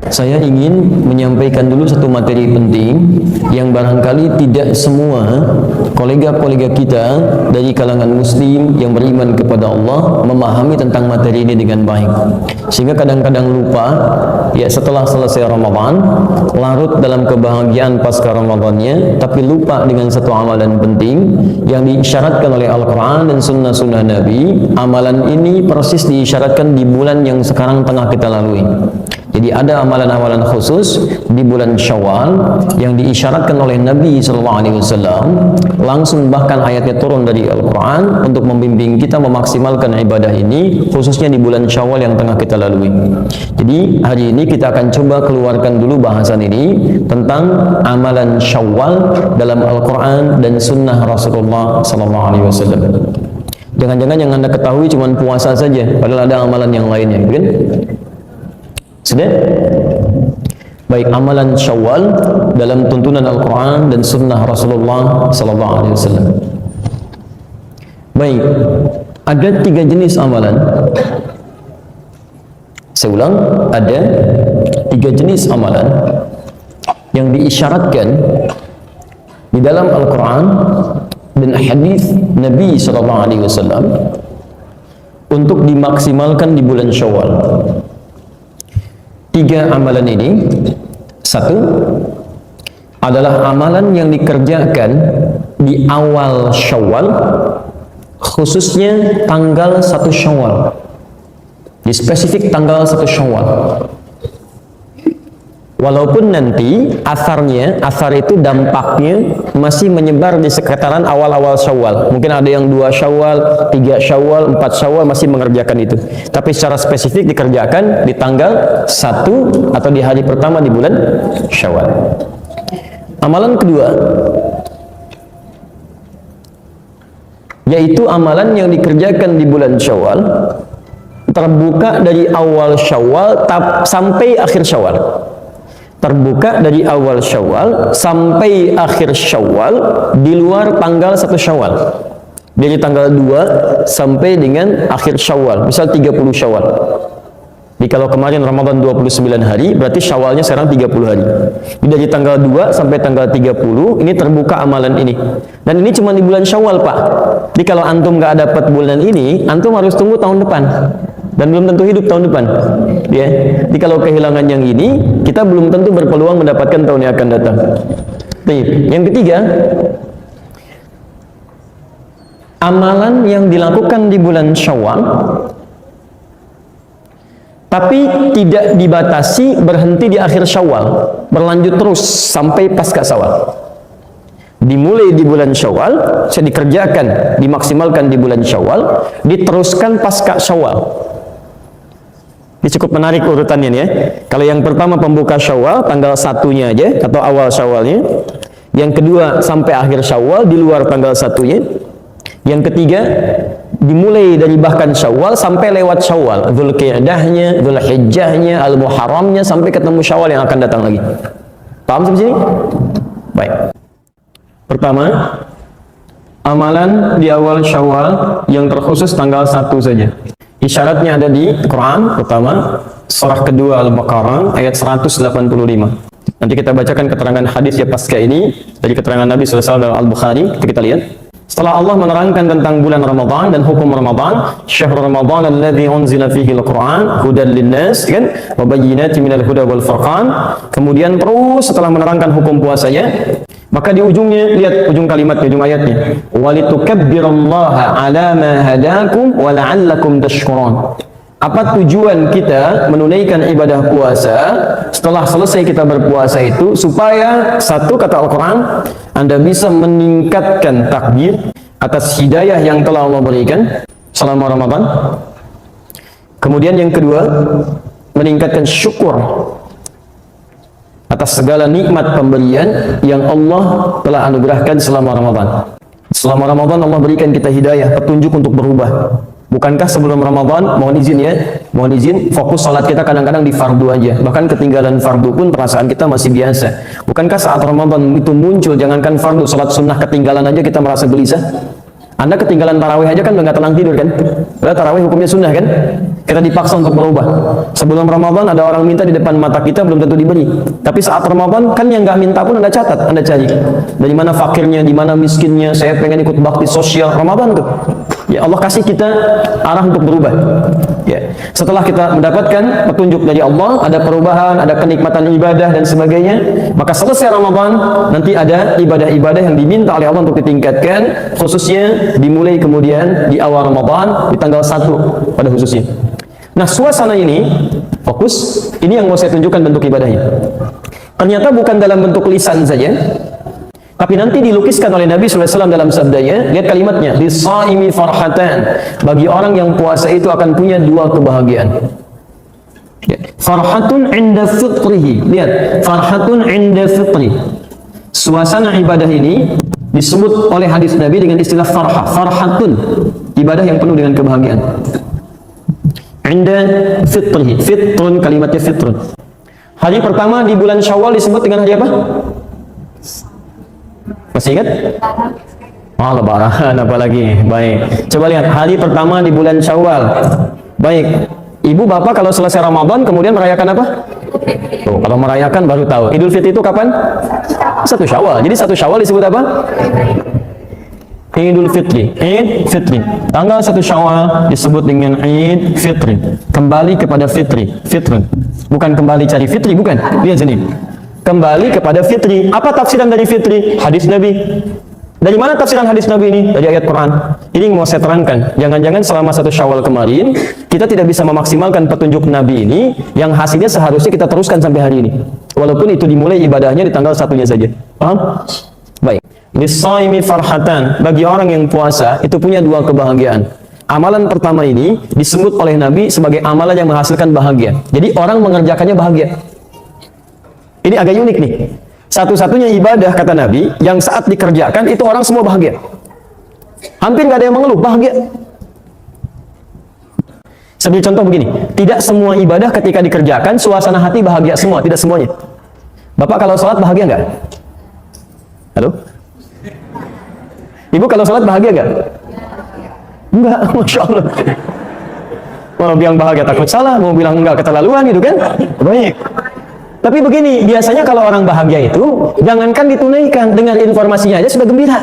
Saya ingin menyampaikan dulu satu materi penting yang barangkali tidak semua kolega-kolega kita dari kalangan muslim yang beriman kepada Allah memahami tentang materi ini dengan baik, sehingga kadang-kadang lupa ya setelah selesai Ramadan larut dalam kebahagiaan pasca Ramadannya, tapi lupa dengan satu amalan penting yang diisyaratkan oleh Al-Quran dan sunnah-sunnah Nabi. Amalan ini persis diisyaratkan di bulan yang sekarang tengah kita lalui. Jadi ada amalan-amalan khusus di bulan Syawal yang diisyaratkan oleh Nabi SAW langsung, bahkan ayatnya turun dari Al-Quran untuk membimbing kita memaksimalkan ibadah ini, khususnya di bulan Syawal yang tengah kita lalui. Jadi hari ini kita akan coba keluarkan dulu bahasan ini tentang amalan Syawal dalam Al-Quran dan sunnah Rasulullah SAW. Jangan-jangan yang Anda ketahui cuma puasa saja, padahal ada amalan yang lainnya, kan? Sudah? Baik, amalan Syawal dalam tuntunan Al-Quran dan sunnah Rasulullah SAW. Baik, ada 3 jenis amalan. Saya ulang, ada 3 jenis amalan yang diisyaratkan di dalam Al-Quran dan hadis Nabi SAW untuk dimaksimalkan di bulan Syawal. 3 amalan ini, 1 adalah amalan yang dikerjakan di awal Syawal, khususnya tanggal 1 Syawal, di spesifik tanggal 1 Syawal. Walaupun nanti asar itu dampaknya masih menyebar di sekitaran awal-awal Syawal. Mungkin ada yang 2 Syawal, 3 Syawal, 4 Syawal masih mengerjakan itu. Tapi secara spesifik dikerjakan di tanggal 1 atau di hari pertama di bulan Syawal. Amalan kedua, yaitu amalan yang dikerjakan di bulan Syawal, terbuka dari awal Syawal sampai akhir Syawal. Terbuka dari awal Syawal sampai akhir Syawal di luar tanggal 1 Syawal. Dari tanggal 2 sampai dengan akhir Syawal, misal 30 Syawal. Jadi kalau kemarin Ramadan 29 hari, berarti Syawalnya sekarang 30 hari. Jadi dari tanggal 2 sampai tanggal 30 ini terbuka amalan ini. Dan ini cuma di bulan Syawal, Pak. Jadi kalau antum nggak dapat bulan ini, antum harus tunggu tahun depan. Dan belum tentu hidup tahun depan, ya. Jadi kalau kehilangan yang ini, kita belum tentu berpeluang mendapatkan tahun yang akan datang. Yang ketiga, amalan yang dilakukan di bulan Syawal, tapi tidak dibatasi berhenti di akhir Syawal, berlanjut terus sampai pasca Syawal. Dimulai di bulan Syawal, saya dikerjakan, dimaksimalkan di bulan Syawal, diteruskan pasca Syawal. Ini cukup menarik urutannya ya. Kalau yang pertama pembuka Syawal, tanggal 1-nya aja atau awal Syawalnya. Yang kedua sampai akhir Syawal di luar tanggal 1-nya. Yang ketiga dimulai dari bahkan Syawal sampai lewat Syawal, Dzulqi'dahnya, Dzulhijjahnya, Al-Muharramnya sampai ketemu Syawal yang akan datang lagi. Paham sampai sini? Baik. Pertama, amalan di awal Syawal yang terkhusus tanggal 1 saja. Isyaratnya ada di Quran, pertama surah kedua Al-Baqarah ayat 185. Nanti kita bacakan keterangan hadis ya pasca ini dari keterangan Nabi SAW dalam Al-Bukhari. Kita lihat. Setelah Allah menerangkan tentang bulan Ramadan dan hukum Ramadan, syahrul Ramadan alladzi unzila fihi al-Quran hudan linnas, kan, wa bayyinatin minal huda wal furqan. Kemudian terus setelah menerangkan hukum puasanya, maka di ujungnya, lihat ujung kalimat, ujung ayatnya, walitukabbirullaha ala ma hadakum wa la'allakum tashkurun. Apa tujuan kita menunaikan ibadah puasa setelah selesai kita berpuasa itu? Supaya, satu, kata Al-Quran, Anda bisa meningkatkan takbir atas hidayah yang telah Allah berikan selama Ramadan. Kemudian yang kedua, meningkatkan syukur atas segala nikmat pemberian yang Allah telah anugerahkan selama Ramadan. Selama Ramadan Allah berikan kita hidayah, petunjuk untuk berubah. Bukankah sebelum Ramadan, mohon izin ya, mohon izin, fokus salat kita kadang-kadang di fardu aja. Bahkan ketinggalan fardu pun perasaan kita masih biasa. Bukankah saat Ramadan itu muncul, jangankan fardu, salat sunnah ketinggalan aja kita merasa gelisah? Anda ketinggalan tarawih aja kan udah nggak tenang tidur kan? Padahal tarawih hukumnya sunnah kan? Kita dipaksa untuk berubah. Sebelum Ramadan ada orang minta di depan mata kita, belum tentu diberi. Tapi saat Ramadan kan yang nggak minta pun Anda catat, Anda cari. Dari mana fakirnya, di mana miskinnya, saya pengen ikut bakti sosial Ramadan tuh. Ya Allah kasih kita arah untuk berubah. Ya. Setelah kita mendapatkan petunjuk dari Allah, ada perubahan, ada kenikmatan ibadah dan sebagainya, maka selesai Ramadan nanti ada ibadah-ibadah yang diminta oleh Allah untuk ditingkatkan, khususnya dimulai kemudian di awal Ramadan di tanggal 1 pada khususnya. Nah, suasana ini fokus, ini yang mau saya tunjukkan bentuk ibadahnya. Ternyata bukan dalam bentuk lisan saja, tapi nanti dilukiskan oleh Nabi SAW dalam sabdanya. Lihat kalimatnya, lis-shaimi farhatan. Bagi orang yang puasa itu akan punya dua kebahagiaan. Ya. Farhatun inda fitrihi. Lihat, farhatun inda fitri. Suasana ibadah ini disebut oleh hadis Nabi dengan istilah farhah. Farhatun, ibadah yang penuh dengan kebahagiaan. Inda fitrihi. Fitrun, kalimatnya fitrun. Hari pertama di bulan Syawal disebut dengan hari apa? Masih ingat? Oh, Lebaran apalagi. Baik. Coba lihat hari pertama di bulan Syawal. Baik. Ibu bapak kalau selesai Ramadan kemudian merayakan apa? Tuh, kalau merayakan baru tahu. Idul Fitri itu kapan? 1 Syawal. Jadi 1 Syawal disebut apa? Idul Fitri. Id Fitri. Tanggal 1 Syawal disebut dengan Id Fitri. Kembali kepada fitri. Fitrun. Bukan kembali cari fitri, bukan. Lihat sini. Kembali kepada fitri. Apa tafsiran dari fitri? Hadis Nabi. Dari mana tafsiran hadis Nabi ini? Dari ayat Quran. Ini yang mau saya terangkan. Jangan-jangan selama 1 Syawal kemarin kita tidak bisa memaksimalkan petunjuk Nabi ini, yang hasilnya seharusnya kita teruskan sampai hari ini. Walaupun itu dimulai ibadahnya di tanggal 1-nya saja. Paham? Baik. Lis-shaimi farhatan. Bagi orang yang puasa itu punya dua kebahagiaan. Amalan pertama ini disebut oleh Nabi sebagai amalan yang menghasilkan bahagia. Jadi orang mengerjakannya bahagia. Ini agak unik nih. Satu-satunya ibadah kata Nabi yang saat dikerjakan itu orang semua bahagia. Hampir nggak ada yang mengeluh, bahagia. Sebagai contoh begini, tidak semua ibadah ketika dikerjakan suasana hati bahagia semua, tidak semuanya. Bapak kalau sholat bahagia nggak? Halo? Ibu kalau sholat bahagia nggak? Enggak, Masya Allah. Mau bilang bahagia takut salah, mau bilang enggak keterlaluan gitu kan? Baik. Tapi begini, biasanya kalau orang bahagia itu, jangankan ditunaikan, dengan informasinya aja sudah gembira.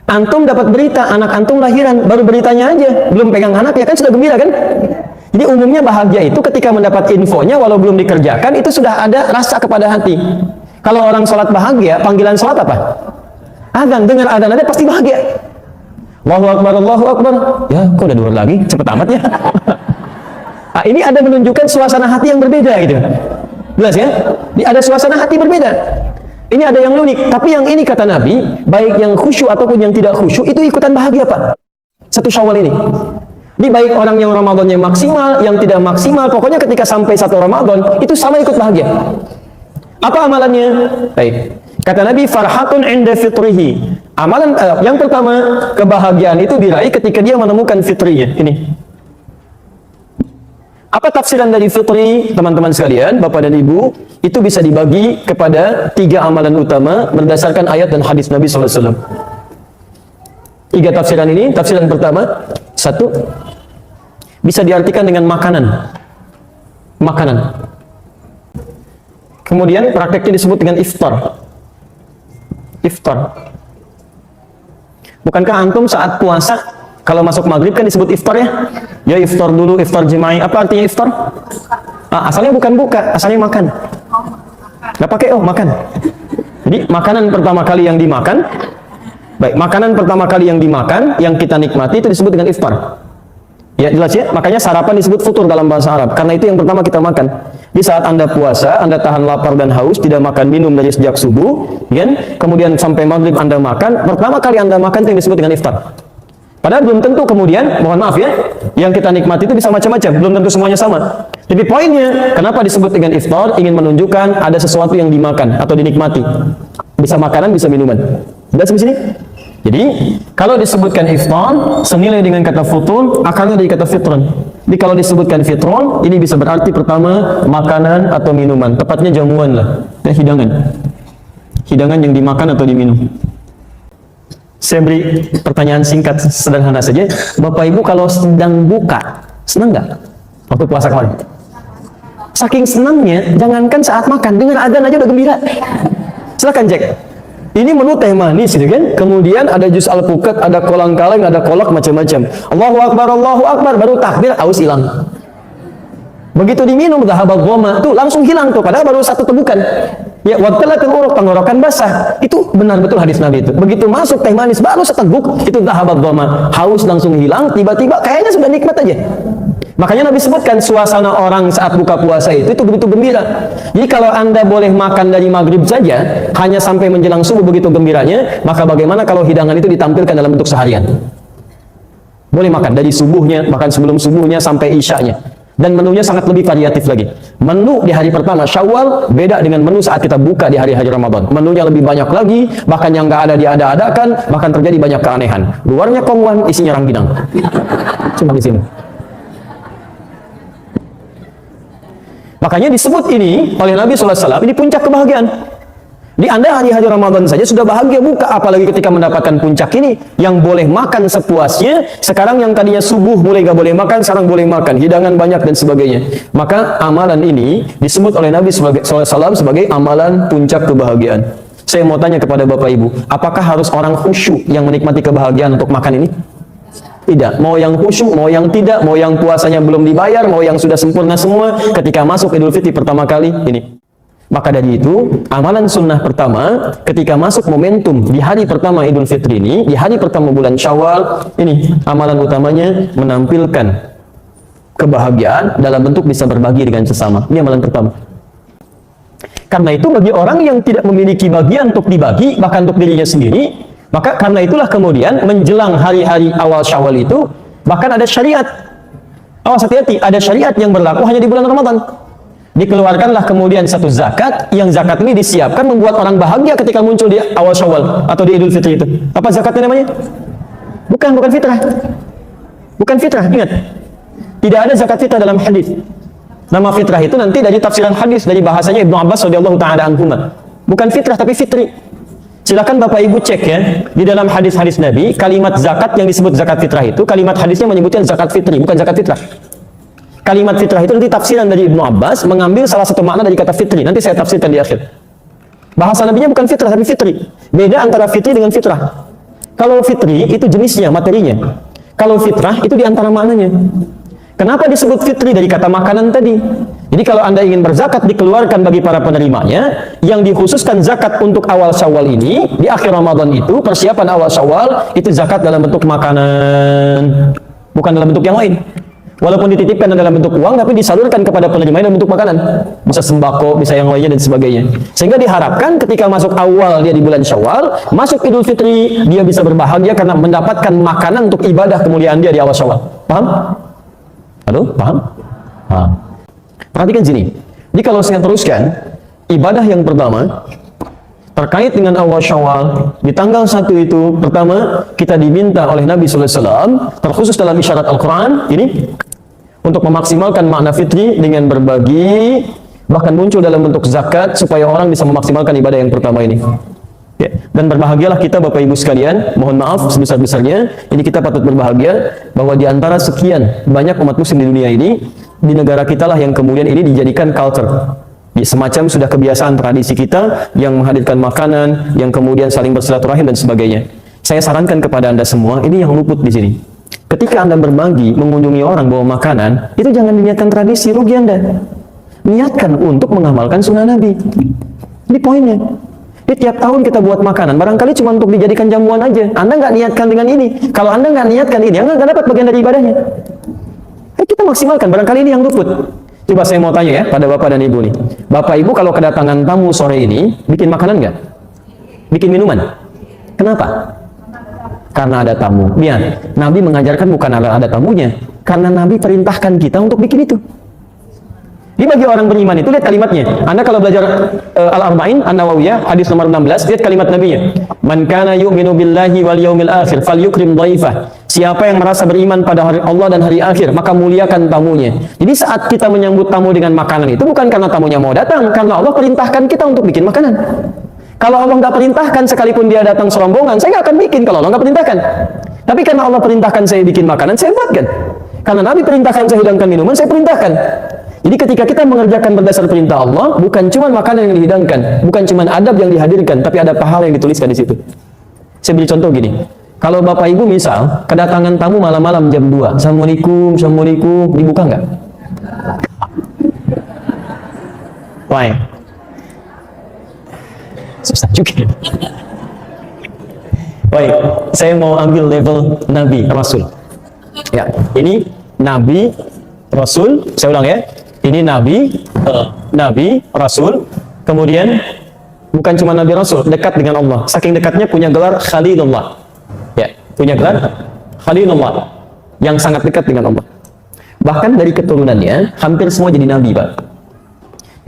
Antum dapat berita, anak antum lahiran, baru beritanya aja, belum pegang anak ya kan sudah gembira kan? Jadi umumnya bahagia itu ketika mendapat infonya, walau belum dikerjakan, itu sudah ada rasa kepada hati. Kalau orang sholat bahagia, panggilan sholat apa? Azan, dengar azan aja pasti bahagia. Allahu Akbar, Allahu Akbar. Ya, kok udah 2 lagi? Cepet amat ya. Nah, ini ada menunjukkan suasana hati yang berbeda gitu. Jelas ya? Ini ada suasana hati berbeda. Ini ada yang unik. Tapi yang ini kata Nabi, baik yang khusyuk ataupun yang tidak khusyuk, itu ikutan bahagia Pak. 1 Syawal ini. Ini baik orang yang Ramadannya maksimal, yang tidak maksimal, pokoknya ketika sampai 1 Ramadan, itu sama ikut bahagia. Apa amalannya? Baik. Kata Nabi, farhatun inda fitrihi. Amalan yang pertama, kebahagiaan itu diraih ketika dia menemukan fitrinya. Ini. Apa tafsiran dari fitri, teman-teman sekalian, Bapak dan Ibu? Itu bisa dibagi kepada 3 amalan utama berdasarkan ayat dan hadis Nabi SAW. 3 tafsiran ini. Tafsiran pertama, 1, bisa diartikan dengan makanan. Makanan. Kemudian prakteknya disebut dengan iftar. Iftar. Bukankah antum saat puasa kalau masuk maghrib kan disebut iftar ya? Ya iftar dulu, iftar jema'i. Apa artinya iftar? Asalnya bukan buka, asalnya makan. Nggak pakai makan. Jadi makanan pertama kali yang dimakan, baik, makanan pertama kali yang dimakan, yang kita nikmati itu disebut dengan iftar. Ya jelas ya, makanya sarapan disebut futur dalam bahasa Arab. Karena itu yang pertama kita makan. Di saat Anda puasa, Anda tahan lapar dan haus, tidak makan minum dari sejak subuh, kan? Kemudian sampai maghrib Anda makan, pertama kali Anda makan itu yang disebut dengan iftar. Padahal belum tentu kemudian, mohon maaf ya, yang kita nikmati itu bisa macam-macam, belum tentu semuanya sama. Tapi poinnya, kenapa disebut dengan iftar? Ingin menunjukkan ada sesuatu yang dimakan atau dinikmati. Bisa makanan, bisa minuman. Sudah sampai sini? Jadi, kalau disebutkan iftar, senilai dengan kata futur, akarnya dari kata fitron. Jadi kalau disebutkan fitron, ini bisa berarti pertama, makanan atau minuman. Tepatnya jamuan lah, hidangan. Hidangan yang dimakan atau diminum. Saya beri pertanyaan singkat, sederhana saja. Bapak Ibu kalau sedang buka, Senang nggak waktu puasa kemarin? Saking senangnya, jangankan saat makan, dengar adzan aja udah gembira. Silakan cek. Ini menu teh manis gitu kan. Kemudian ada jus alpukat, ada kolang kaling, ada kolak macam-macam. Allahu Akbar, baru takbir, aus hilang. Begitu diminum dhahabal dhoma, tuh langsung hilang tuh, padahal baru satu tegukan. Ya, waqtalatul uruq, tenggorokan basah. Itu benar betul hadis Nabi itu. Begitu masuk teh manis baru seteguk, itu dhahabal dhoma, haus langsung hilang, tiba-tiba kayaknya sudah nikmat aja. Makanya Nabi sebutkan suasana orang saat buka puasa itu begitu gembira. Jadi kalau Anda boleh makan dari maghrib saja, hanya sampai menjelang subuh begitu gembiranya, maka bagaimana kalau hidangan itu ditampilkan dalam bentuk seharian? Boleh makan dari subuhnya, bahkan sebelum subuhnya sampai isyanya. Dan menunya sangat lebih variatif lagi. Menu di hari pertama Syawal beda dengan menu saat kita buka di hari-hari Ramadan. Menunya lebih banyak lagi, bahkan yang nggak ada diada-adakan, bahkan terjadi banyak keanehan. Luarnya kongwan, isinya rangginang. Cuma di sini. Makanya disebut ini oleh Nabi SAW, ini puncak kebahagiaan. Di Anda hari-hari Ramadan saja sudah bahagia buka, apalagi ketika mendapatkan puncak ini, yang boleh makan sepuasnya, sekarang yang tadinya subuh mulai gak boleh makan, sekarang boleh makan, hidangan banyak dan sebagainya. Maka amalan ini disebut oleh Nabi SAW sebagai amalan puncak kebahagiaan. Saya mau tanya kepada Bapak Ibu, apakah harus orang khusyuk yang menikmati kebahagiaan untuk makan ini? Tidak, mau yang khusyuk, mau yang tidak, mau yang puasanya belum dibayar, mau yang sudah sempurna semua, ketika masuk Idul Fitri pertama kali, ini. Maka dari itu, amalan sunnah pertama, ketika masuk momentum di hari pertama Idul Fitri ini, di hari pertama bulan Syawal, ini, amalan utamanya menampilkan kebahagiaan dalam bentuk bisa berbagi dengan sesama. Ini amalan pertama. Karena itu, bagi orang yang tidak memiliki bagian untuk dibagi, bahkan untuk dirinya sendiri, maka karena itulah kemudian menjelang hari-hari awal Syawal itu bahkan ada syariat. Awas hati-hati, ada syariat yang berlaku hanya di bulan Ramadan. Dikeluarkanlah kemudian satu zakat, yang zakat ini disiapkan membuat orang bahagia ketika muncul di awal Syawal atau di Idul Fitri itu. Apa zakatnya namanya? Bukan fitrah. Bukan fitrah, ingat. Tidak ada zakat fitrah dalam hadis. Nama fitrah itu nanti dari tafsiran hadis, dari bahasanya Ibnu Abbas radhiyallahu taala anhuma. Bukan fitrah tapi fitri. Silakan Bapak Ibu cek ya, di dalam hadis-hadis Nabi, kalimat zakat yang disebut zakat fitrah itu, kalimat hadisnya menyebutkan zakat fitri, bukan zakat fitrah. Kalimat fitrah itu nanti tafsiran dari Ibnu Abbas, mengambil salah satu makna dari kata fitri, nanti saya tafsirkan di akhir. Bahasa Nabinya bukan fitrah, tapi fitri. Beda antara fitri dengan fitrah. Kalau fitri, itu jenisnya, materinya. Kalau fitrah, itu di antara maknanya. Kenapa disebut fitri dari kata makanan tadi? Jadi kalau Anda ingin berzakat dikeluarkan bagi para penerimanya, yang dikhususkan zakat untuk awal Syawal ini, di akhir Ramadan itu, persiapan awal Syawal, itu zakat dalam bentuk makanan, bukan dalam bentuk yang lain. Walaupun dititipkan dalam bentuk uang, tapi disalurkan kepada penerima dalam bentuk makanan. Bisa sembako, bisa yang lainnya dan sebagainya. Sehingga diharapkan ketika masuk awal dia di bulan Syawal, masuk Idul Fitri, dia bisa berbahagia karena mendapatkan makanan untuk ibadah kemuliaan dia di awal Syawal. Paham? Halo? Paham? Paham. Perhatikan sini. Jadi kalau saya teruskan, ibadah yang pertama terkait dengan awal Syawal di tanggal 1 itu, pertama kita diminta oleh Nabi SAW, terkhusus dalam isyarat Al-Quran ini, untuk memaksimalkan makna fitri dengan berbagi, bahkan muncul dalam bentuk zakat supaya orang bisa memaksimalkan ibadah yang pertama ini. Ya, dan berbahagialah kita Bapak Ibu sekalian, mohon maaf sebesar-besarnya, ini kita patut berbahagia bahwa di antara sekian banyak umat muslim di dunia ini, di negara kita lah yang kemudian ini dijadikan culture. Ya, semacam sudah kebiasaan tradisi kita yang menghadirkan makanan, yang kemudian saling bersilaturahim dan sebagainya. Saya sarankan kepada Anda semua, ini yang luput di sini. Ketika Anda berbagi, mengunjungi orang bawa makanan, itu jangan diniatkan tradisi, rugi Anda. Niatkan untuk mengamalkan sunnah Nabi. Ini poinnya. Jadi tiap tahun kita buat makanan, barangkali cuma untuk dijadikan jamuan aja. Anda nggak niatkan dengan ini. Kalau Anda nggak niatkan ini, Anda nggak dapat bagian dari ibadahnya. Kita maksimalkan, barangkali ini yang luput. Coba saya mau tanya ya, pada Bapak dan Ibu nih. Bapak Ibu kalau kedatangan tamu sore ini, bikin makanan nggak? Bikin minuman? Kenapa? Karena ada tamu. Lihat, Nabi mengajarkan bukan ada tamunya. Karena Nabi perintahkan kita untuk bikin itu. Ini bagi orang beriman itu, lihat kalimatnya. Anda kalau belajar Al-Arba'in An-Nawawiyah hadis nomor 16, lihat kalimat Nabinya. Man kana yu'minu billahi wal yaumil akhir falyukrim dhaifah. Siapa yang merasa beriman pada hari Allah dan hari akhir, maka muliakan tamunya. Jadi saat kita menyambut tamu dengan makanan itu bukan karena tamunya mau datang, karena Allah perintahkan kita untuk bikin makanan. Kalau Allah nggak perintahkan, sekalipun dia datang serombongan, saya nggak akan bikin kalau Allah nggak perintahkan. Tapi karena Allah perintahkan saya bikin makanan, saya buatkan. Karena Nabi perintahkan saya hidangkan minuman, saya perintahkan. Jadi ketika kita mengerjakan berdasar perintah Allah, bukan cuma makanan yang dihidangkan, bukan cuma adab yang dihadirkan, tapi ada pahala yang dituliskan di situ. Saya beri contoh gini. Kalau Bapak Ibu misal kedatangan tamu malam-malam jam 2, Assalamualaikum, Assalamualaikum, dibuka nggak? Why? Susah juga. Baik, saya mau ambil level Nabi, Rasul. Ya, ini Nabi, Rasul, saya ulang ya. Ini Nabi, Rasul, kemudian bukan cuma Nabi Rasul, dekat dengan Allah. Saking dekatnya punya gelar Khalilullah. Ya, punya gelar Khalilullah, yang sangat dekat dengan Allah. Bahkan dari keturunannya, hampir semua jadi Nabi, Pak.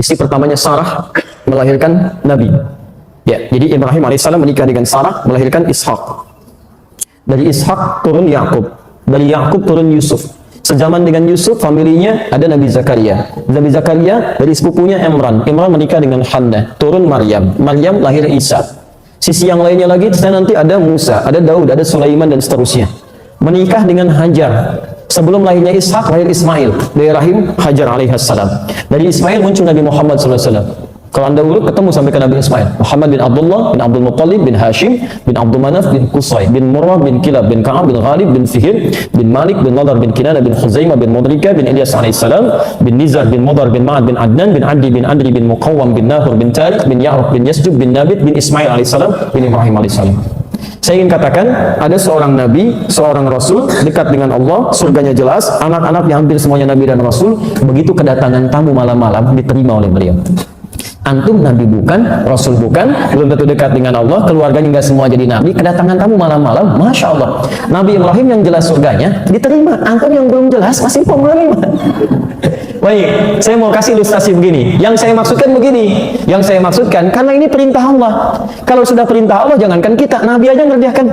Istri pertamanya Sarah melahirkan Nabi. Ya, jadi Ibrahim alaihissalam menikah dengan Sarah, melahirkan Ishak. Dari Ishak turun Yakub, dari Yakub turun Yusuf. Sejaman dengan Yusuf, familinya ada Nabi Zakaria. Nabi Zakaria dari sepupunya Imran. Imran menikah dengan Hannah, turun Maryam. Maryam lahir Isa. Sisi yang lainnya lagi, nanti ada Musa, ada Daud, ada Sulaiman dan seterusnya. Menikah dengan Hajar. Sebelum lahirnya Ishak, lahir Ismail dari rahim Hajar alaihissalam. Dari Ismail muncul Nabi Muhammad SAW. Kalau anda urut ketemu sampai ke Nabi Ismail, Muhammad bin Abdullah bin Abdul Muttalib bin Hashim bin Abdul Manaf bin Qusay bin Murrah bin Kilab bin Ka'ab bin Ghalib bin Fihr bin Malik bin Nadar bin Kinana bin Khuzaimah bin Mudrika bin Ilyas alaihissalam bin Nizar bin Mudar bin Ma'ad bin Adnan bin Adi bin Adri bin Muqawwam bin Nahur bin Tariq bin Ya'ruf bin Yasjub bin Nabit bin Ismail alaihissalam bin Ibrahim alaihissalam. Saya ingin katakan, ada seorang Nabi, seorang Rasul, dekat dengan Allah, surganya jelas, anak-anaknya hampir semuanya Nabi dan Rasul. Begitu kedatangan tamu malam-malam, diterima oleh beliau. Antum Nabi bukan, Rasul bukan, belum tentu dekat dengan Allah, keluarganya nggak semua jadi Nabi, kedatangan tamu malam-malam, Masya Allah. Nabi Ibrahim yang jelas surganya, diterima. Antum yang belum jelas, masih menerima. Baik, saya mau kasih ilustrasi begini. Yang saya maksudkan begini. Yang saya maksudkan, karena ini perintah Allah. Kalau sudah perintah Allah, jangankan kita, Nabi aja ngerjakan.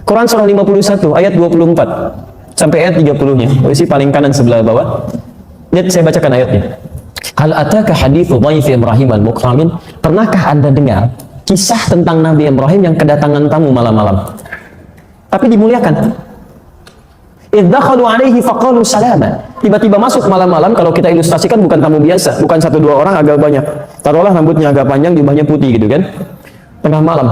Quran surah 51, ayat 24, sampai ayat 30-nya. Posisi paling kanan sebelah bawah. Lihat, saya bacakan ayatnya. Hal ataka hadithu dhaifi Ibrahim al-mukramin. Pernahkah Anda dengar kisah tentang Nabi Ibrahim yang kedatangan tamu malam-malam? Tapi dimuliakan. Iddakhalu alaihi faqalu salama. Tiba-tiba masuk malam-malam, kalau kita ilustrasikan bukan tamu biasa, bukan 1-2 orang, agak banyak. Taruhlah rambutnya agak panjang, jubahnya putih gitu kan. Tengah malam.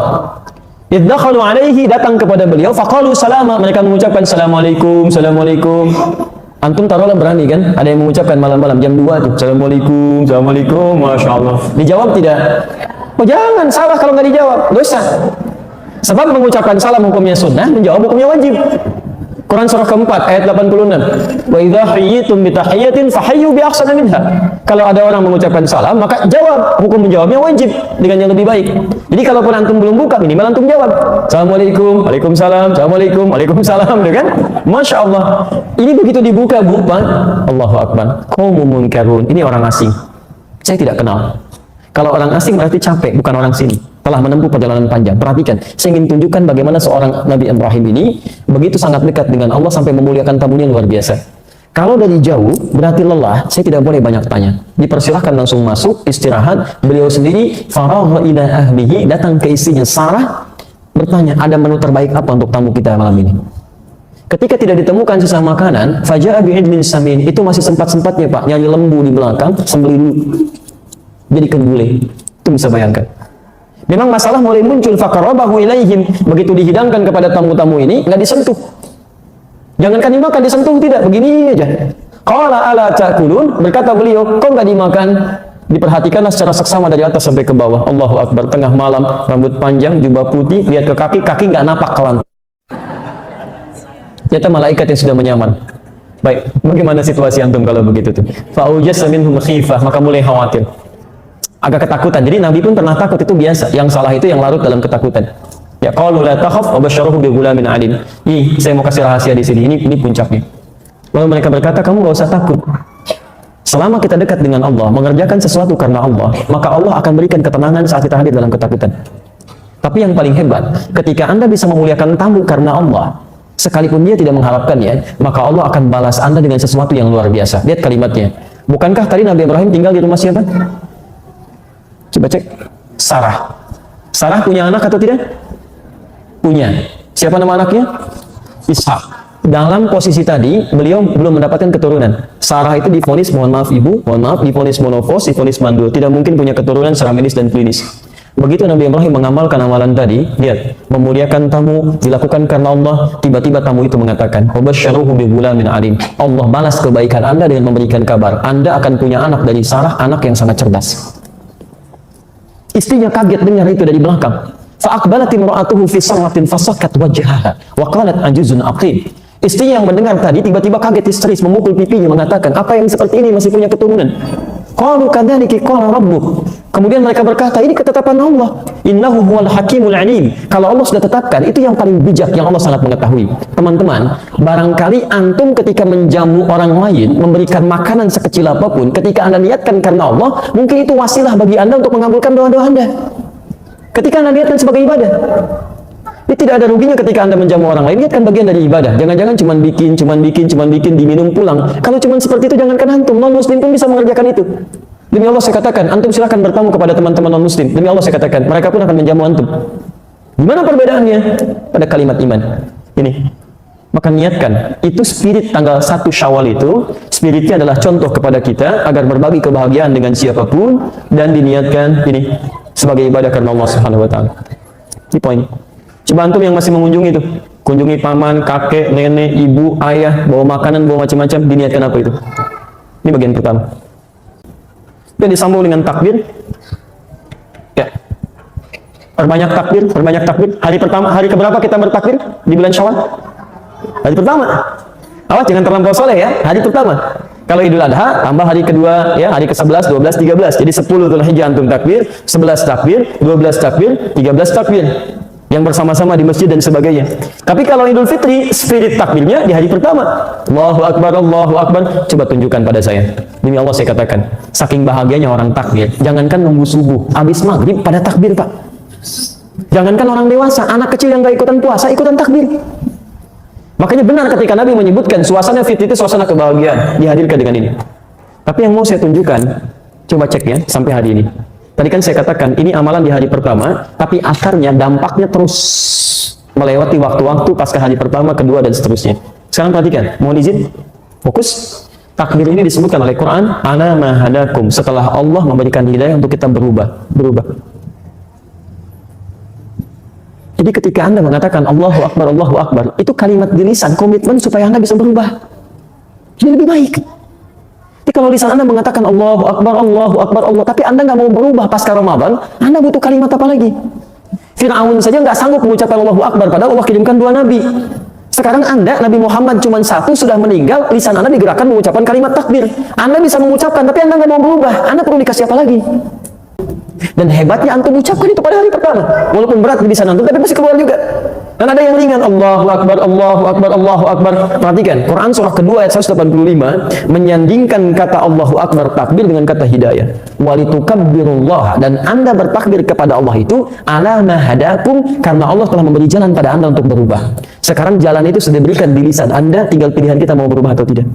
Iddakhalu alaihi, datang kepada beliau, faqalu salama. Mereka mengucapkan Assalamualaikum, Assalamualaikum. Antum taruhlah berani kan? Ada yang mengucapkan malam-malam jam 2 tuh, Assalamualaikum, Assalamualaikum, Masya Allah. Dijawab tidak? Oh jangan, salah kalau nggak dijawab, dosa. Sebab mengucapkan salam hukumnya sunnah, menjawab hukumnya wajib. Quran surah keempat ayat 86. Wa idza hayyitum bi tahiyyatin fahayyu bi ahsana minha. Kalau ada orang mengucapkan salam, maka jawab, hukum menjawabnya wajib dengan yang lebih baik. Jadi kalau pun antum belum buka, minimal antum jawab. Assalamualaikum, Waalaikumsalam, Assalamualaikum, Waalaikumsalam, kan? Masya Allah. Ini begitu dibuka, Bu, Pak. Allahu Akbar. Qaumun munkarun. Ini orang asing. Saya tidak kenal. Kalau orang asing berarti capek, bukan orang sini. Telah menempuh perjalanan panjang. Perhatikan, saya ingin tunjukkan bagaimana seorang Nabi Ibrahim ini begitu sangat dekat dengan Allah sampai memuliakan tamunya luar biasa. Kalau dari jauh berarti lelah, saya tidak boleh banyak tanya. Dipersilahkan langsung masuk, istirahat. Beliau sendiri faragha ila ahlihi, datang ke istrinya Sarah, bertanya, ada menu terbaik apa untuk tamu kita malam ini? Ketika tidak ditemukan sisa makanan, faja'a bi'idlin samin, itu masih sempat-sempatnya Pak, nyari lembu di belakang, sembelih dulu. Jadikan gulai. Itu bisa bayangkan. Memang masalah mulai muncul, faqarabahu ilaihim, begitu dihidangkan kepada tamu-tamu ini, nggak disentuh. Jangankan dimakan, disentuh tidak, begini aja. Qala ala ta'kulun, berkata beliau, kok nggak dimakan? Diperhatikanlah secara seksama dari atas sampai ke bawah. Allahu Akbar, tengah malam, rambut panjang, jubah putih, lihat ke kaki, kaki nggak napak ke lantai. Ternyata malaikat yang sudah menyamar. Baik, bagaimana situasi antum kalau begitu tuh? Fa'ujasa minhum khifah, maka mulai khawatir. Agak ketakutan. Jadi Nabi pun pernah takut, itu biasa. Yang salah itu yang larut dalam ketakutan. Ya, qalu la takhaf wa basyaruhu bi ghulamin alim. Saya mau kasih rahasia di sini. Ini puncaknya. Lalu mereka berkata, kamu enggak usah takut. Selama kita dekat dengan Allah, mengerjakan sesuatu karena Allah, maka Allah akan berikan ketenangan saat kita hadir dalam ketakutan. Tapi yang paling hebat, ketika Anda bisa memuliakan tamu karena Allah, sekalipun dia tidak mengharapkannya, maka Allah akan balas Anda dengan sesuatu yang luar biasa. Lihat kalimatnya. Bukankah tadi Nabi Ibrahim tinggal di rumah siapa? Coba cek. Sarah. Sarah punya anak atau tidak? Punya. Siapa nama anaknya? Ishak. dalam posisi tadi beliau belum mendapatkan keturunan. Sarah itu divonis, mohon maaf ibu, mohon maaf, divonis monofos, divonis mandul, tidak mungkin punya keturunan secara medis dan klinis. Begitu Nabi Ibrahim mengamalkan amalan tadi, lihat, memuliakan tamu, dilakukan karena Allah, tiba-tiba tamu itu mengatakan, "Wabasyaruhu bighulamin alim." Allah balas kebaikan Anda dengan memberikan kabar, Anda akan punya anak dari Sarah, anak yang sangat cerdas. Istrinya kaget dengar itu dari belakang. Fa'aqbalat imra'atuhu fi sarratin fasakkat wajhaha wa qalat ajuzun aqim. Istrinya yang mendengar tadi tiba-tiba kaget histeris, memukul pipinya, mengatakan, "Apa yang seperti ini masih punya keturunan?" Qalu kadzalika qala rabbuk. Kemudian mereka berkata, ini ketetapan Allah. Innahu huwal hakimul alim. Kalau Allah sudah tetapkan, itu yang paling bijak, yang Allah sangat mengetahui. Teman-teman, barangkali antum ketika menjamu orang lain, memberikan makanan sekecil apapun, ketika Anda niatkan karena Allah, mungkin itu wasilah bagi Anda untuk mengabulkan doa-doa Anda. Ketika Anda niatkan sebagai ibadah. Ini tidak ada ruginya ketika Anda menjamu orang lain, niatkan bagian dari ibadah. Jangan-jangan cuman bikin, diminum pulang. Kalau cuman seperti itu, jangankan antum, non-muslim pun bisa mengerjakan itu. Demi Allah saya katakan, antum silahkan bertamu kepada teman-teman non-muslim. Demi Allah saya katakan, mereka pun akan menjamu antum. Gimana perbedaannya? Pada kalimat iman. Ini. Maka niatkan, itu spirit tanggal 1 Syawal itu, spiritnya adalah contoh kepada kita agar berbagi kebahagiaan dengan siapapun dan diniatkan ini sebagai ibadah karena Allah Subhanahu wa taala. Ini poin. Coba antum yang masih mengunjungi itu, kunjungi paman, kakek, nenek, ibu, ayah, bawa makanan, bawa macam-macam, diniatkan apa itu? Ini bagian pertama. Dan disambung dengan takbir. Ya. Perbanyak takbir, perbanyak takbir. Hari pertama, hari keberapa kita bertakbir di bulan Syawal? Hari pertama. Awas jangan terlampau soleh ya, hari pertama. Kalau Idul Adha, tambah hari kedua, ya, hari ke-11, 12, 13. Jadi 10 Dzulhijjah antum takbir, 11 takbir, 12 takbir, 13 takbir. Yang bersama-sama di masjid dan sebagainya. Tapi kalau Idul Fitri, spirit takbirnya di hari pertama. Allahu Akbar, Allahu Akbar. Coba tunjukkan pada saya. Demi Allah saya katakan, saking bahagianya orang takbir. Jangankan nunggu subuh, habis maghrib pada takbir, Pak. Jangankan orang dewasa, anak kecil yang gak ikutan puasa, ikutan takbir. Makanya benar ketika Nabi menyebutkan suasana fitri itu suasana kebahagiaan, dihadirkan dengan ini. Tapi yang mau saya tunjukkan, coba cek ya, sampai hari ini. Tadi kan saya katakan, ini amalan di hari pertama, tapi akarnya, dampaknya terus melewati waktu-waktu pasca hari pertama, kedua, dan seterusnya. Sekarang perhatikan, mohon izin, fokus. Takbir ini disebutkan oleh Quran, ana mahadakum, setelah Allah memberikan hidayah untuk kita berubah. Jadi ketika Anda mengatakan Allahu Akbar, itu kalimat di lisan, komitmen supaya Anda bisa berubah. Jadi lebih baik. Jadi kalau lisan Anda mengatakan Allahu Akbar, Allah, tapi Anda nggak mau berubah pasca Ramadan, Anda butuh kalimat apa lagi? Fir'aun saja nggak sanggup mengucapkan Allahu Akbar, padahal Allah kirimkan 2 nabi. Sekarang Anda, Nabi Muhammad cuma 1 sudah meninggal, lisan Anda digerakkan mengucapkan kalimat takbir. Anda bisa mengucapkan, tapi Anda nggak mau berubah. Anda perlu dikasih apa lagi? Dan hebatnya antum ucapkan itu pada hari pertama. Walaupun berat di lisan antum, tapi masih keluar juga. Dan ada yang ringan, Allahu Akbar, Allahu Akbar, Allahu Akbar. Perhatikan, Quran surah kedua ayat 185 menyandingkan kata Allahu Akbar takbir dengan kata hidayah. Walitukabbirullah, dan Anda bertakbir kepada Allah itu ala ma hadakum, karena Allah telah memberi jalan pada Anda untuk berubah. Sekarang jalan itu sudah diberikan di lisan Anda, tinggal pilihan kita mau berubah atau tidak.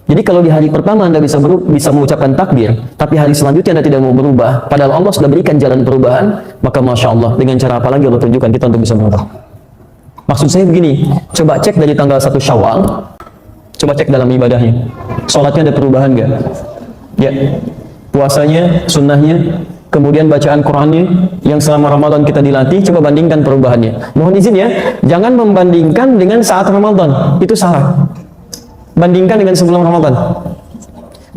Jadi kalau di hari pertama Anda bisa mengucapkan takbir, tapi hari selanjutnya Anda tidak mau berubah, padahal Allah sudah berikan jalan perubahan, maka Masya Allah, dengan cara apa lagi Allah tunjukkan kita untuk bisa berubah. Maksud saya begini, coba cek dari tanggal 1 Syawal, coba cek dalam ibadahnya. Sholatnya ada perubahan nggak? Ya. Puasanya, sunnahnya, kemudian bacaan Qurannya, yang selama Ramadan kita dilatih, coba bandingkan perubahannya. Mohon izin ya, jangan membandingkan dengan saat Ramadan, itu salah. Bandingkan dengan sebelum Ramadan.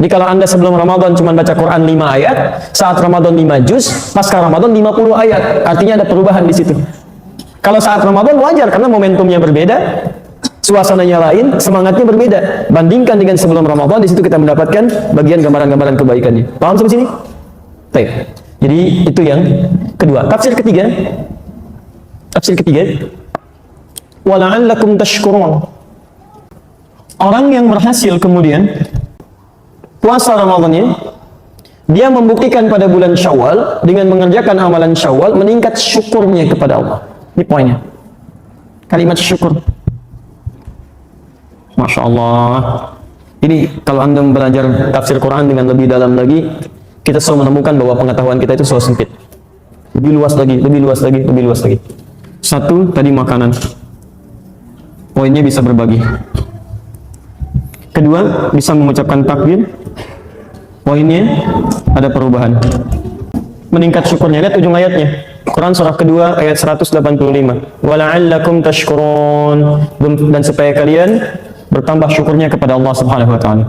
Jadi kalau Anda sebelum Ramadan cuma baca Quran 5 ayat, saat Ramadan 5 juz, pasca Ramadan 50 ayat. Artinya ada perubahan di situ. Kalau saat Ramadan wajar karena momentumnya berbeda, suasananya lain, semangatnya berbeda. Bandingkan dengan sebelum Ramadan, di situ kita mendapatkan bagian gambaran-gambaran kebaikannya. Paham sampai sini? Baik. Jadi itu yang kedua. Tafsir ketiga. Wala'allakum tashkurun. Orang yang berhasil kemudian puasa Ramadannya, dia membuktikan pada bulan Syawal dengan mengerjakan amalan Syawal, meningkat syukurnya kepada Allah. Ini poinnya. Kalimat syukur. Masya Allah. Ini kalau Anda belajar tafsir Quran dengan lebih dalam lagi, kita selalu menemukan bahwa pengetahuan kita itu selalu sempit. Lebih luas lagi. Satu, tadi makanan. poinnya bisa berbagi. Kedua, bisa mengucapkan takbir. Poinnya ada perubahan. Meningkat syukurnya. Lihat ujung ayatnya. Quran surah kedua ayat 185. Wala'allakum tashkurun. Dan supaya kalian bertambah syukurnya kepada Allah Subhanahu wa taala.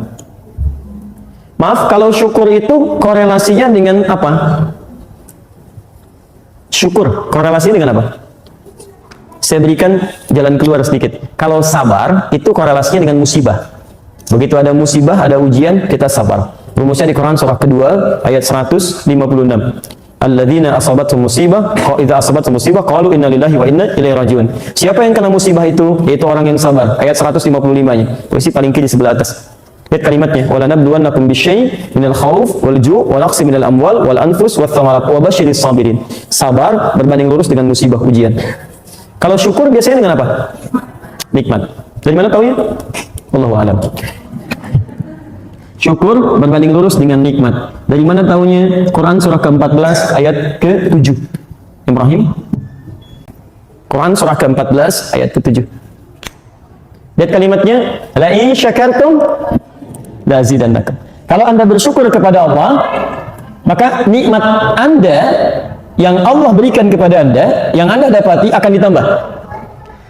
Maaf, kalau syukur itu korelasinya dengan apa? Syukur korelasinya dengan apa? Saya berikan jalan keluar sedikit. Kalau sabar itu korelasinya dengan musibah. Begitu ada musibah, ada ujian, kita sabar. Rumusnya di Quran surah kedua ayat 156. Alladzina asabatuhum musibah, idza asabatuhum musibah qalu inna lillahi wa inna ilaihi rajiun. Siapa yang kena musibah itu? Yaitu orang yang sabar. Ayat 155-nya. Posisi paling kiri sebelah atas. Lihat kalimatnya. Wala nabluwannakum bisyai' minal khauf wal ju' wal naqsi minal amwal wal anfus wath thamarat wa basyiris sabirin. Sabar berbanding lurus dengan musibah ujian. Kalau syukur biasanya dengan apa? Nikmat. Dari mana tahu ya? Wallahu a'lam. Syukur berbanding lurus dengan nikmat. Dari mana taunya? Quran surah ke-14 ayat ke-7. Ibrahim. Quran surah ke-14 ayat ke-7. Lihat kalimatnya, la in syakartum la azidannakum. Kalau Anda bersyukur kepada Allah, maka nikmat Anda yang Allah berikan kepada Anda, yang Anda dapati akan ditambah.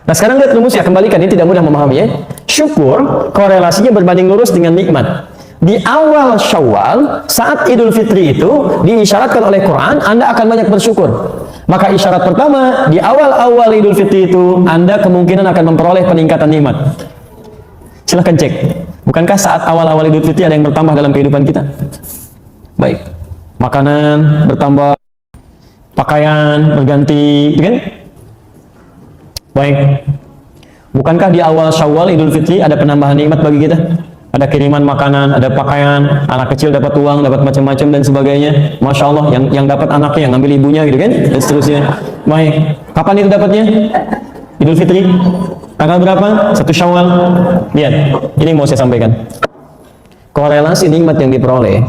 Nah, sekarang lihat rumusnya, kembalikan, ini tidak mudah memahami ya. Syukur korelasinya berbanding lurus dengan nikmat. Di awal Syawal, saat Idul Fitri itu diisyaratkan oleh Quran, Anda akan banyak bersyukur. Maka isyarat pertama, di awal-awal Idul Fitri itu, Anda kemungkinan akan memperoleh peningkatan nikmat. Silahkan cek. Bukankah saat awal-awal Idul Fitri ada yang bertambah dalam kehidupan kita? Baik. Makanan bertambah, pakaian berganti, gitu kan? Baik. Bukankah di awal Syawal Idul Fitri ada penambahan nikmat bagi kita? Ada kiriman makanan, ada pakaian, anak kecil dapat uang, dapat macam-macam dan sebagainya. Masya Allah, yang dapat anaknya, yang ngambil ibunya gitu kan, dan seterusnya. Baik, kapan itu dapatnya? Idul Fitri. Tanggal berapa? 1 Syawal. Lihat, ini mau saya sampaikan. Korelasi nikmat yang diperoleh,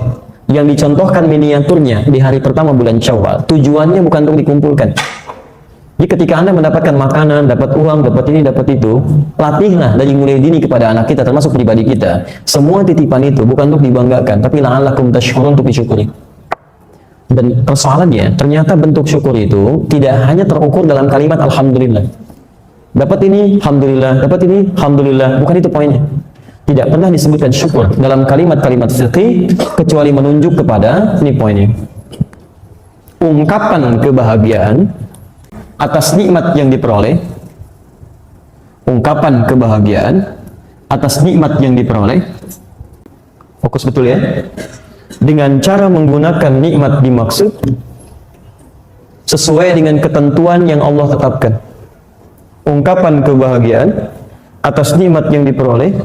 yang dicontohkan miniaturnya di hari pertama bulan Syawal, tujuannya bukan untuk dikumpulkan. Jadi ketika Anda mendapatkan makanan, dapat uang, dapat ini, dapat itu, latihlah dari mulai dini kepada anak kita, termasuk pribadi kita. Semua titipan itu bukan untuk dibanggakan, tapi la'allakum tashkurun, untuk disyukuri. Dan persoalannya, ternyata bentuk syukur itu tidak hanya terukur dalam kalimat Alhamdulillah. Dapat ini, Alhamdulillah. Dapat ini, Alhamdulillah. Bukan itu poinnya. Tidak pernah disebutkan syukur dalam kalimat-kalimat fiqih, kecuali menunjuk kepada, ini poinnya, ungkapan kebahagiaan atas nikmat yang diperoleh, ungkapan kebahagiaan atas nikmat yang diperoleh, fokus betul ya, dengan cara menggunakan nikmat dimaksud sesuai dengan ketentuan yang Allah tetapkan. Ungkapan kebahagiaan atas nikmat yang diperoleh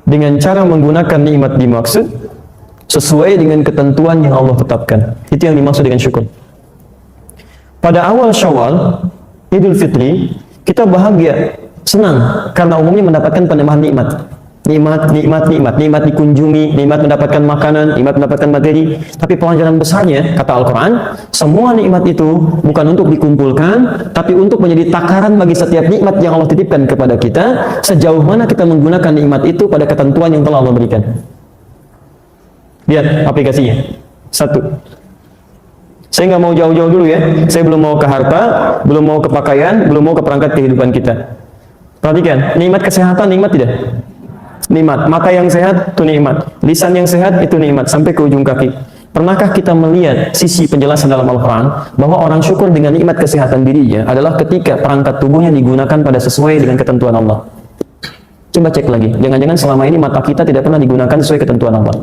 dengan cara menggunakan nikmat dimaksud sesuai dengan ketentuan yang Allah tetapkan. Itu yang dimaksud dengan syukur. Pada awal Syawal, Idul Fitri, kita bahagia, senang, karena umumnya mendapatkan penambahan nikmat. Nikmat dikunjungi, nikmat mendapatkan makanan, nikmat mendapatkan materi. Tapi pelajaran besarnya, kata Al-Quran, semua nikmat itu bukan untuk dikumpulkan, tapi untuk menjadi takaran bagi setiap nikmat yang Allah titipkan kepada kita, sejauh mana kita menggunakan nikmat itu pada ketentuan yang telah Allah berikan. Lihat aplikasinya. 1. Saya nggak mau jauh-jauh dulu ya. Saya belum mau ke harta, belum mau ke pakaian, belum mau ke perangkat kehidupan kita. Perhatikan, nikmat kesehatan, nikmat tidak? Nikmat. Mata yang sehat, itu nikmat. Lisan yang sehat, itu nikmat. Sampai ke ujung kaki. Pernahkah kita melihat sisi penjelasan dalam Al-Quran bahwa orang syukur dengan nikmat kesehatan dirinya adalah ketika perangkat tubuhnya digunakan pada sesuai dengan ketentuan Allah? Coba cek lagi. Jangan-jangan selama ini mata kita tidak pernah digunakan sesuai ketentuan Allah.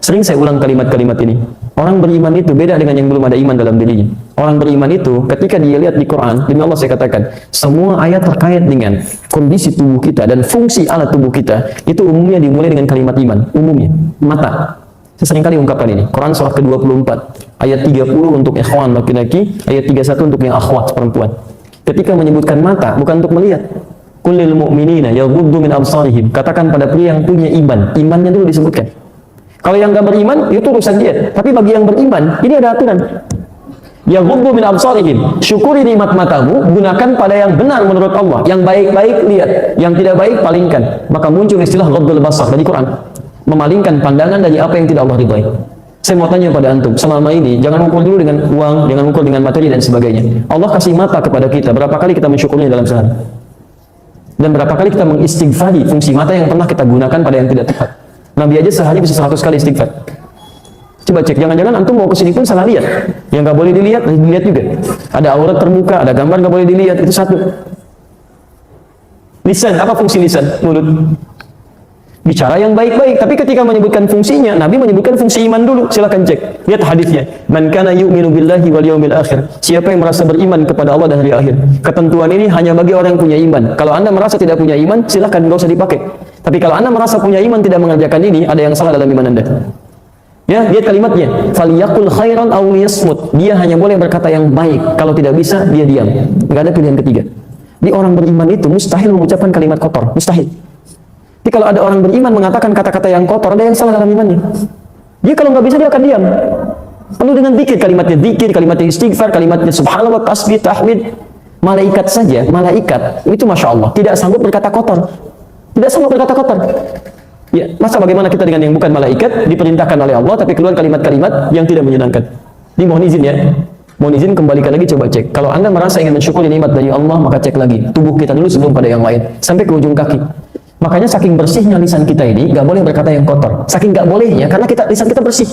Sering saya ulang kalimat-kalimat ini. Orang beriman itu beda dengan yang belum ada iman dalam dirinya. Orang beriman itu ketika dia lihat di Quran, demi Allah saya katakan, semua ayat terkait dengan kondisi tubuh kita dan fungsi alat tubuh kita, itu umumnya dimulai dengan kalimat iman. Umumnya, mata. Saya sering kali ungkapkan ini. Quran surah ke-24, ayat 30 untuk ikhwan laki-laki, ayat 31 untuk yang akhwat perempuan. Ketika menyebutkan mata, bukan untuk melihat. Kullil mu'minina yaghuddu min absarihim. Katakan pada pria yang punya iman. Imannya dulu disebutkan. Kalau yang nggak beriman, itu urusan dia. Tapi bagi yang beriman, ini ada aturan. Yaghuddu min absarihim. Syukuri nikmat matamu, gunakan pada yang benar menurut Allah. Yang baik-baik lihat, yang tidak baik palingkan. Maka muncul istilah ghaddul basar dari Quran. Memalingkan pandangan dari apa yang tidak Allah ridhai. Saya mau tanya pada antum, selama ini jangan ukur dulu dengan uang, jangan ukur dengan materi dan sebagainya. Allah kasih mata kepada kita, berapa kali kita mensyukurnya dalam sehari? Dan berapa kali kita mengistighfari fungsi mata yang pernah kita gunakan pada yang tidak tepat? Nabi aja sehari bisa 100 kali istighfar. Coba cek, jangan-jangan antum mau kesini pun salah lihat. Yang nggak boleh dilihat, dilihat juga. Ada aurat terbuka, ada gambar nggak boleh dilihat, itu satu. Lisan, apa fungsi lisan? Mulut. Bicara yang baik-baik, tapi ketika menyebutkan fungsinya, Nabi menyebutkan fungsi iman dulu. Silakan cek, lihat hadisnya. Man kana yu'minu billahi wal yawmil akhir. Siapa yang merasa beriman kepada Allah dan hari akhir. Ketentuan ini hanya bagi orang yang punya iman. Kalau Anda merasa tidak punya iman, silakan nggak usah dipakai. Tapi kalau Anda merasa punya iman tidak mengerjakan ini, ada yang salah dalam iman Anda. Ya, lihat kalimatnya. Faliyakul khairan aw liyasmut. Dia hanya boleh berkata yang baik. Kalau tidak bisa, dia diam. Enggak ada pilihan ketiga. Di orang beriman itu mustahil mengucapkan kalimat kotor, mustahil. Jadi kalau ada orang beriman mengatakan kata-kata yang kotor, ada yang salah dalam imannya. Dia kalau nggak bisa dia akan diam. Lalu dengan zikir, kalimatnya istighfar, kalimatnya subhanallah, tasbih, tahmid. Malaikat saja, malaikat itu masya Allah tidak sanggup berkata kotor, tidak sanggup berkata kotor. Ya, masa bagaimana kita dengan yang bukan malaikat diperintahkan oleh Allah tapi keluar kalimat-kalimat yang tidak menyenangkan. Ini mohon izin ya. Mohon izin kembalikan lagi, coba cek. Kalau Anda merasa ingin mensyukuri nikmat dari Allah, maka cek lagi tubuh kita dulu sebelum pada yang lain, sampai ke ujung kaki. Makanya saking bersihnya lisan kita ini, nggak boleh berkata yang kotor. Saking nggak bolehnya, karena lisan kita bersih.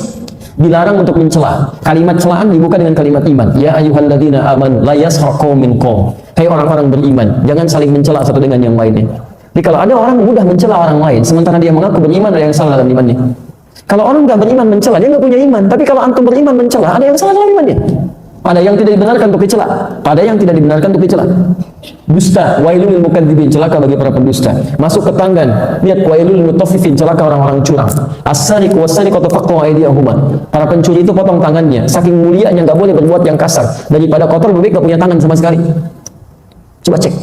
Dilarang untuk mencela. Kalimat celaan dibuka dengan kalimat iman. Ya ayyuhalladzina amanu la yaskhar qaumin qaum. Hai orang-orang beriman, jangan saling mencela satu dengan yang lainnya. Jadi kalau ada orang mudah mencela orang lain, sementara dia mengaku beriman, ada yang salah dalam imannya. Kalau orang nggak beriman mencela, dia nggak punya iman. Tapi kalau antum beriman mencela, ada yang salah dalam imannya. Ada yang tidak dibenarkan untuk dicela, ada yang tidak dibenarkan untuk dicela. Dusta, wailul lil mukadzibin, celaka bagi para pendusta. Masuk ke tangan, lihat wailul lil mutaffifin, celaka orang-orang curang. As-sariqu was-sariqatu faqtu aydiyahuma. Para pencuri itu potong tangannya, saking mulianya nggak boleh berbuat yang kasar. Daripada kotor lebih baik nggak punya tangan sama sekali. Coba cek.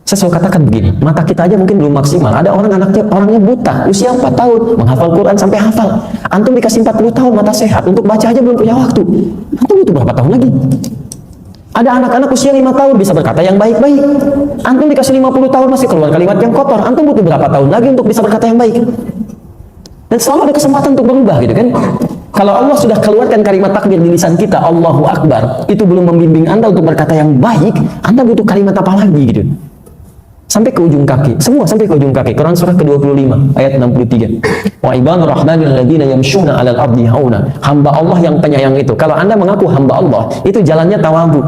Saya selalu katakan begini, mata kita aja mungkin belum maksimal. Ada orangnya buta, usia 4 tahun, menghafal Quran sampai hafal. Antum dikasih 40 tahun mata sehat, untuk baca aja belum punya waktu. Antum butuh berapa tahun lagi? Ada anak-anak usia 5 tahun bisa berkata yang baik-baik. Antum dikasih 50 tahun masih keluar kalimat yang kotor. Antum butuh berapa tahun lagi untuk bisa berkata yang baik? Dan selalu ada kesempatan untuk berubah gitu kan. Kalau Allah sudah keluarkan kalimat takbir di lisan kita, Allahu Akbar, itu belum membimbing Anda untuk berkata yang baik, Anda butuh kalimat apa lagi gitu. Sampai ke ujung kaki, semua sampai ke ujung kaki. Quran surah ke-25 ayat 63. Wa ibadur rahmanil ladzina yamshuna 'alal ardi hauna. Hamba Allah yang penyayang itu. Kalau Anda mengaku hamba Allah, itu jalannya tawadhu.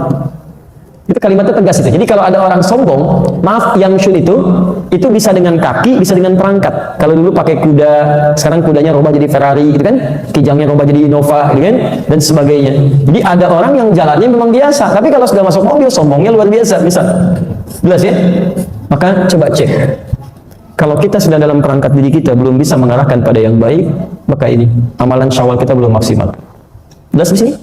Itu kalimatnya tegas itu. Jadi kalau ada orang sombong, maaf, yamshun itu bisa dengan kaki, bisa dengan perangkat. Kalau dulu pakai kuda, sekarang kudanya rubah jadi Ferrari gitu kan? Kijangnya rubah jadi Innova gitu kan? Dan sebagainya. Jadi ada orang yang jalannya memang biasa, tapi kalau sudah masuk mobil sombongnya luar biasa, bisa. Jelas ya? Maka coba cek. Kalau kita sedang dalam perangkat diri kita belum bisa mengarahkan pada yang baik, maka ini amalan Syawal kita belum maksimal. Jelas di sini?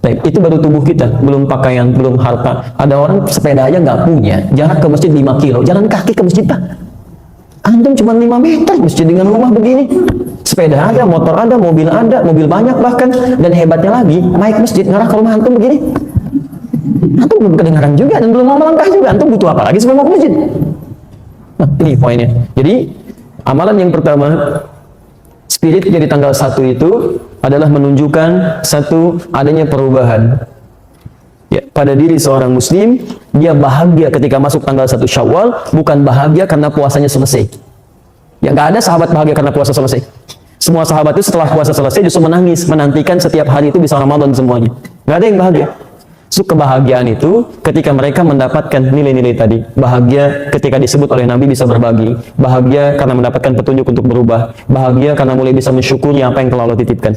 Baik, itu baru tubuh kita, belum pakaian, belum harta. Ada orang sepeda aja nggak punya, jarak ke masjid 5 kilo, jalan kaki ke masjid Pak. Antum cuma 5 meter masjid dengan rumah begini. Sepeda ada, motor ada, mobil banyak bahkan. Dan hebatnya lagi, naik masjid ngarah ke rumah antum begini. Antum belum kedengaran juga dan belum mau melangkah juga. Antum butuh apa lagi sebelum mau ke masjid? Nah, ini poinnya. Jadi, amalan yang pertama, spirit jadi tanggal 1 itu adalah menunjukkan satu adanya perubahan. Ya, pada diri seorang muslim, dia bahagia ketika masuk tanggal 1 Syawal, bukan bahagia karena puasanya selesai. Ya, nggak ada sahabat bahagia karena puasa selesai. Semua sahabat itu setelah puasa selesai justru menangis, menantikan setiap hari itu bisa Ramadan semuanya. Nggak ada yang bahagia. So, kebahagiaan itu ketika mereka mendapatkan nilai-nilai tadi. Bahagia ketika disebut oleh Nabi bisa berbagi. Bahagia karena mendapatkan petunjuk untuk berubah. Bahagia karena mulai bisa mensyukuri apa yang telah Allah titipkan.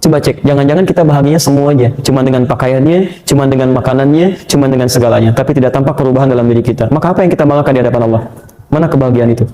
Coba cek, jangan-jangan kita bahagianya semuanya. Cuma dengan pakaiannya, cuma dengan makanannya, cuma dengan segalanya. Tapi tidak tampak perubahan dalam diri kita. Maka apa yang kita banggakan di hadapan Allah? Mana kebahagiaan itu?